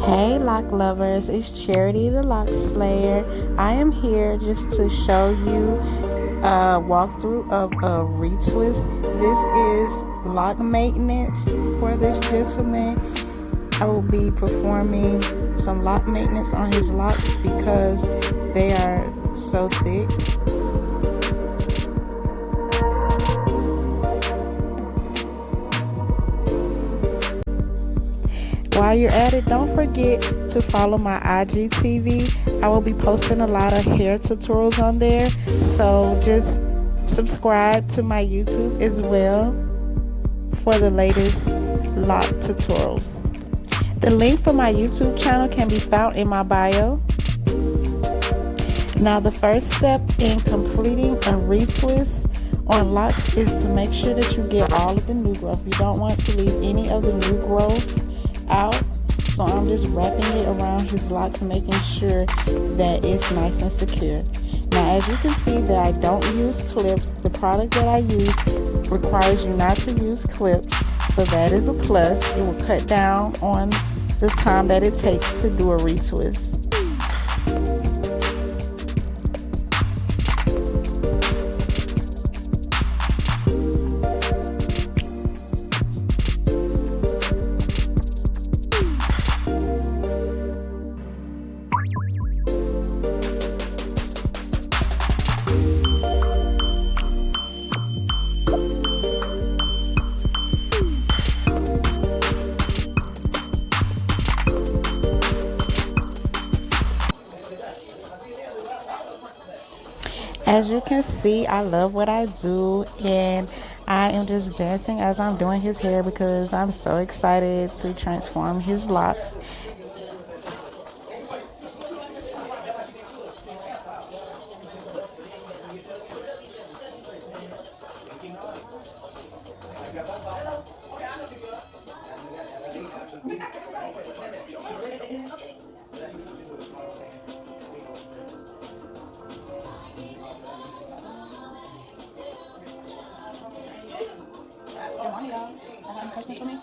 Hey Loc lovers, it's Charity the Loc Slayer. I am here just to show you a walkthrough of a retwist. This is lock maintenance for this gentleman. I will be performing some lock maintenance on his locks because they are so thick. While you're at it, don't forget to follow my IGTV. I will be posting a lot of hair tutorials on there, so just subscribe to my YouTube as well for the latest lock tutorials. The link for my YouTube channel can be found in my bio. Now the first step in completing a retwist on locks is to make sure that you get all of the new growth. You don't want to leave any of the new growth out. So I'm just wrapping it around his locks, making sure that it's nice and secure. Now as you can see that I don't use clips. The product that I use requires you not to use clips, so that is a plus. It will cut down on the time that it takes to do a retwist. As you can see, I love what I do, and I am just dancing as I'm doing his hair because I'm so excited to transform his locks. Good morning, y'all. Y'all have any questions for me?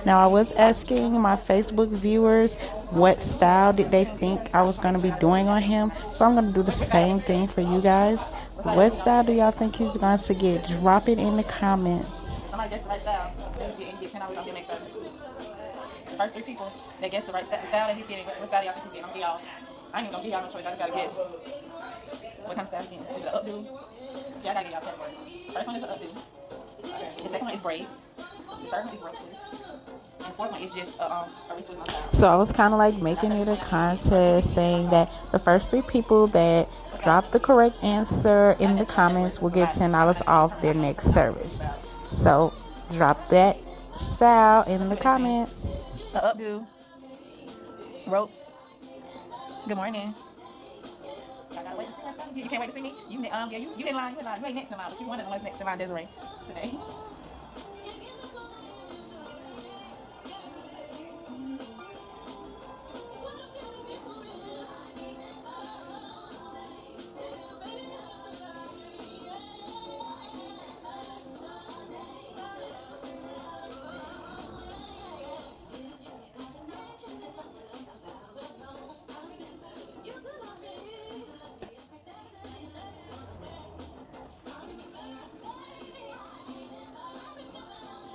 Now, I was asking my Facebook viewers what style did they think I was going to be doing on him. So I'm going to do the same thing for you guys. What style do y'all think he's going to get? Drop it in the comments. Somebody guess the right style. Get 10 hours on your next service. The first 3 people that guess the right style that he's getting, what style y'all think he's getting? I'm going to give y'all. I ain't even going to give y'all no choice. I just got to guess. What kind of style he's getting? Is it an updo? Yeah, I got to give y'all categories. First one is an updo. The second one is braids. The third one is rope. And fourth one is just a retwist style. So I was kind of like making it a contest, saying that the first 3 people that drop the correct answer in the comments will get $10 off their next service. So drop that style in the comments. The updo. Ropes. Good morning. You can't wait to see me? You in line. You in line. You ain't next in line, but you one of the ones next in line, Desiree, today.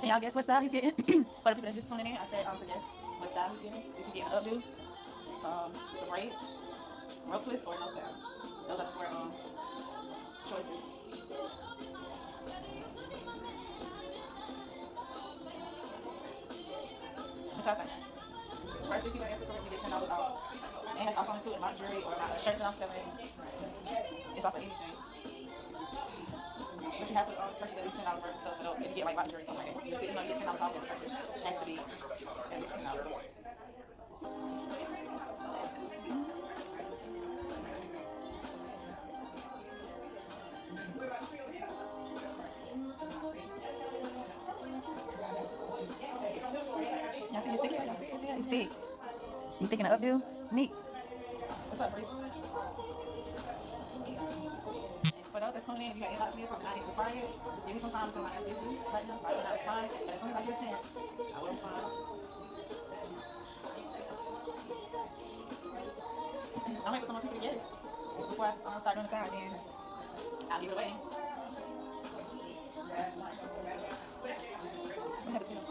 Can y'all guess what style he's getting? For the people that's just tuning in, I said to guess what style he's getting. Is he getting an updo, some braids, rope twist, or no style? Those are the 4 choices. What y'all think? First 3 people answer correctly get $10 off. And it's also including my jewelry or my shirts that I'm selling. It's off of anything. But you have to purchase at least $10 worth of stuff if you get like rock jewelry or something like that. You get $10 off of the purchase. It has to be at least $10. Y'all see his stick here? Y'all see it? Yeah, it's big. You thinking of updo? Neat. What's up, Bree? For those that just tune in, if you got any thoughts on this, I need to try it. Give me some time to like busy right now, so I will not respond. But as soon as I get a chance, I will respond. I'm waiting for some more people to get it before I start doing the card. Then I'll leave it away. I have to see them.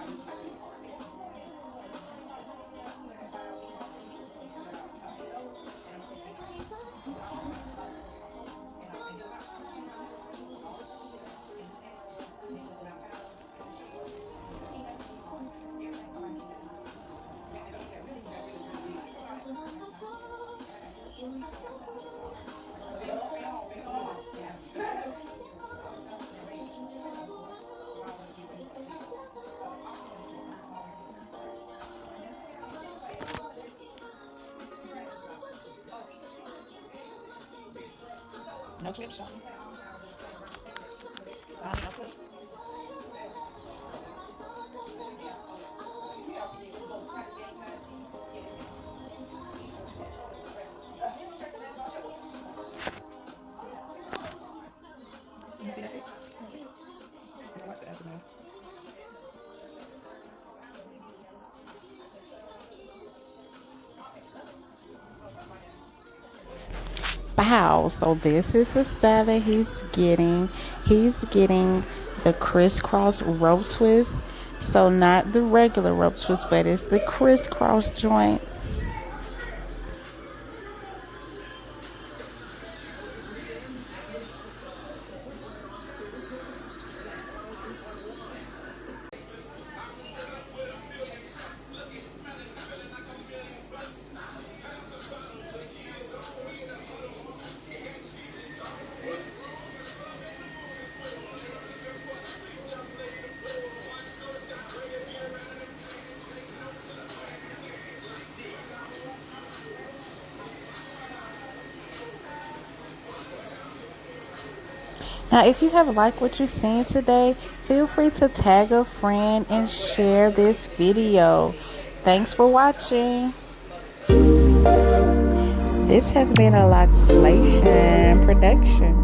No clips, Sean. I don't need no clips. You see that? I watch the afternoon. Wow, so this is the style that he's getting. He's getting the crisscross rope twist. So not the regular rope twist, but it's the crisscross joints. Now, if you have liked what you've seen today, feel free to tag a friend and share this video. Thanks for watching. This has been a Locs production.